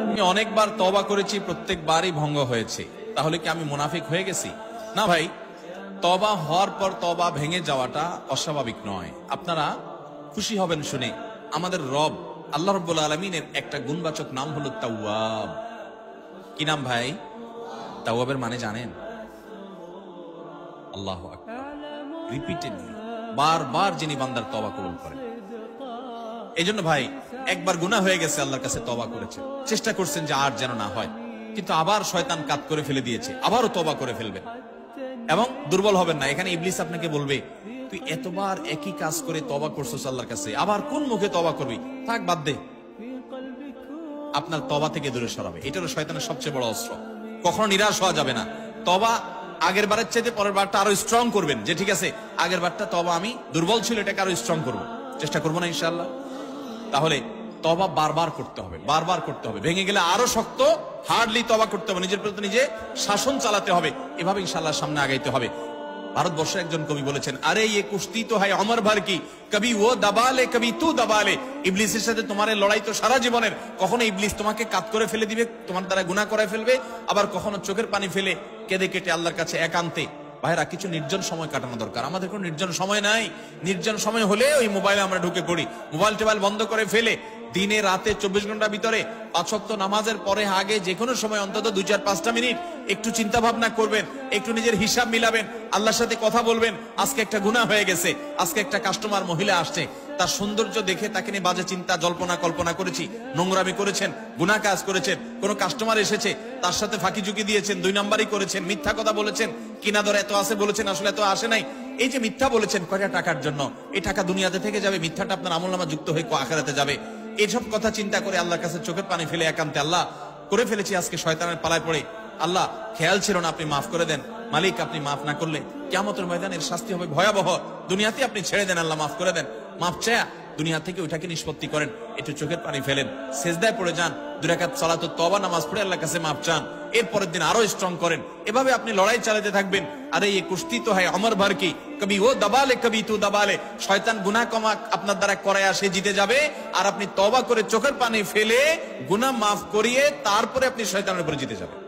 আমি অনেকবার তওবা করেছি, প্রত্যেকবারই ভঙ্গ হয়েছে, তাহলে কি আমি মুনাফিক হয়ে গেছি? না ভাই, তওবা হওয়ার পর তওবা ভেঙে যাওয়াটা অস্বাভাবিক নয়। আপনারা খুশি হবেন শুনে, আমাদের রব আল্লাহ রাব্বুল আলামিনের একটা গুণবাচক নাম হলো তাওয়াব। কি নাম ভাই? তাওয়াবের মানে জানেন? আল্লাহু আকবার। রিপিটেডলি, বারবার যিনি বান্দার তওবা কবুল করেন। এই জন্য ভাই, একবার গুনাহ হয়ে গেছে, আল্লাহর কাছে তওবা করেছেন, চেষ্টা করছেন যে আর যেন না হয়, কিন্তু আবার শয়তান কাত করে ফেলে দিয়েছে, আবারও তওবা করে ফেলবেন এবং দুর্বল হবেন না। এখানে ইবলিস আপনাকে বলবে, তুই এতবার একই কাজ করে তওবা করছিস আল্লাহর কাছে, আবার কোন মুখে তওবা করবি? থাক, বাদ দে। আপনার তওবা থেকে দূরে সরাবে। এটা হলো শয়তানের সবচেয়ে বড় অস্ত্র। কখনো নিরাশ হওয়া যাবে না। তওবা আগের বারের চাইতে পরের বারটা আরো স্ট্রং করবেন, যে ঠিক আছে আগের বারটা তওবা আমি দুর্বল ছিল, এটাকে আরো স্ট্রং করবো, চেষ্টা করবো না ইনশাআল্লাহ। তাহলে তওবা বারবার করতে হবে, বারবার করতে হবে। ভেঙে গেলে আরো শক্ত হার্ডলি তওবা করতে হবে, নিজের প্রতি নিজে শাসন চালাতে হবে, এভাবে ইনশাআল্লাহ সামনে আগাইতে হবে। ভারতবর্ষের একজন কবি বলেছেন, আরে ইয়ে কুস্তি তো হয় অমর ভর কি, কবি ও দাবালে কবি তু দাবালে। ইবলিসের সাথে তোমার লড়াই তো সারা জীবনের। কখনো ইবলিস তোমাকে কাত করে ফেলে দিবে, তোমার দ্বারা গুনাহ করায় ফেলবে, আবার কখনো চোখের পানি ফেলে কেঁদে কেটে আল্লাহর কাছে একান্তে। ভাইরা, কিছু নির্জন সময় কাটানো দরকার। আমাদের কোনো নির্জন সময় নাই। নির্জন সময় হলে ওই মোবাইলে আমরা ঢুকে পড়ি, মোবাইল টোবাইল বন্ধ করে ফেলে দিনে রাতে 24 ঘন্টার ভিতরে 5 ওয়াক্ত নামাজের পরে আগে যে কোনো সময় অন্তত 2-4-5টা মিনিট একটু চিন্তা ভাবনা করবেন, একটু নিজের হিসাব মিলাবেন, আল্লাহর সাথে কথা বলবেন। আজকে একটা গুনাহ হয়ে গেছে, আজকে একটা কাস্টমার মহিলা আসছে, তার সৌন্দর্য দেখে তাকে নিয়ে বাজে চিন্তা জল্পনা কল্পনা করেছি, নোংরামি করেছেন, গুনাহ কাজ করেছেন। কোন কাস্টমার এসেছে, তার সাথে ফাঁকি ঝুঁকি দিয়েছেন, 2 নাম্বারই করেছেন, মিথ্যা কথা বলেছেন, কিনা দর এত আসে বলেছেন, আসলে এত আসে নাই। এই যে মিথ্যা বলেছেন কয়টা টাকার জন্য, এই টাকা দুনিয়াতে থেকে যাবে, মিথ্যাটা আপনার আমলনামা যুক্ত হয়ে আখিরাতে যাবে। এইসব কথা চিন্তা করে আল্লাহর কাছে চোখের পানি ফেলে একান্তে, আল্লাহ করে ফেলেছি আজকে শয়তানের পালায় পড়ে, আল্লাহ খেয়াল ছিল না, আপনি মাফ করে দেন। মালিক, আপনি মাফ না করলে কিয়ামতের ময়দানের শাস্তি হবে ভয়াবহ। দুনিয়াতে আপনি ছেড়ে দেন, আল্লাহ মাফ করে দেন। মাফ চায়া দুনিয়া থেকে ওইটাকে নিষ্পত্তি করেন, একটু চোখের পানি ফেলেন, সেজদায় পড়ে যান, 2 রাকাত সালাতুত তওবা নামাজ পড়ে আল্লাহর কাছে মাফ চান, এরপরের দিন আরো স্ট্রং করেন। এভাবে আপনি লড়াই চালাতে থাকবেন। আরে এই কুস্তি তো হয় অমর ভর কি, কবি ও দাবালে কবি তু দাবালে। শয়তান গুনাহ কমা আপনার দ্বারা করায় সে জিতে যাবে, আর আপনি তওবা করে চোখের পানি ফেলে গুনাহ মাফ করিয়ে তারপরে আপনি শয়তানের উপরে জিতে যাবেন।